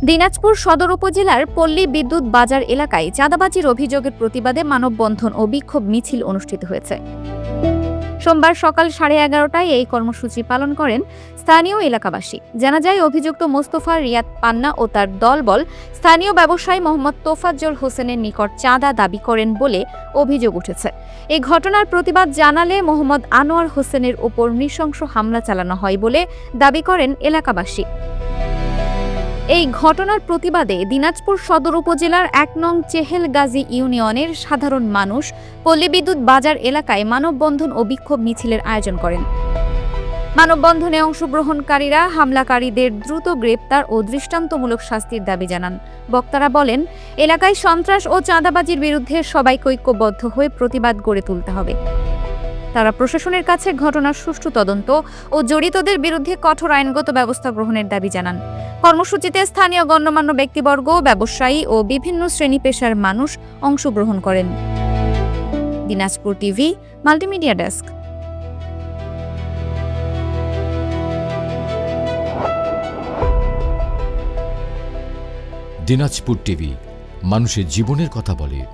দিনাজপুর সদর উপজেলার পল্লী বিদ্যুৎ বাজার এলাকায় চাঁদাবাজির অভিযোগের প্রতিবাদে মানববন্ধন ও বিক্ষোভ মিছিল অনুষ্ঠিত হয়েছে। সোমবার সকাল 11:30টায় এই কর্মসূচি পালন করেন স্থানীয় এলাকাবাসী। জানা যায়, অভিযুক্ত মোস্তফা রিয়াদ পান্না ও তার দলবল স্থানীয় ব্যবসায়ী মোহাম্মদ তোফাজ্জল হোসেনের নিকট চাঁদা দাবি করেন বলে অভিযোগ উঠেছে। এই ঘটনার প্রতিবাদ জানালে মোহাম্মদ আনোয়ার হোসেনের ওপর নৃশংস হামলা চালানো হয় বলে দাবি করেন এলাকাবাসী। এই ঘটনার প্রতিবাদে দিনাজপুর সদর উপজেলার ১ নং চেহেলগাজী ইউনিয়নের সাধারণ মানুষ পল্লী বিদ্যুৎ বাজার এলাকায় মানববন্ধন ও বিক্ষোভ মিছিলের আয়োজন করেন। মানববন্ধনে অংশগ্রহণকারীরা হামলাকারীদের দ্রুত গ্রেপ্তার ও দৃষ্টান্তমূলক শাস্তির দাবি জানান। বক্তারা বলেন, এলাকায় সন্ত্রাস ও চাঁদাবাজির বিরুদ্ধে সবাইকে ঐক্যবদ্ধ হয়ে প্রতিবাদ গড়ে তুলতে হবে। তারা প্রশাসনের কাছে ঘটনার সুষ্ঠু তদন্ত ও জড়িতদের বিরুদ্ধে কঠোর আইনগত ব্যবস্থা গ্রহণের দাবি জানান। কর্মসূচিতে স্থানীয় গণ্যমান্য ব্যক্তিবর্গ, ব্যবসায়ী ও বিভিন্ন শ্রেণী পেশার মানুষ অংশগ্রহণ করেন। Dinajpur TV multimedia desk. Dinajpur TV মানুষের জীবনের কথা বলে।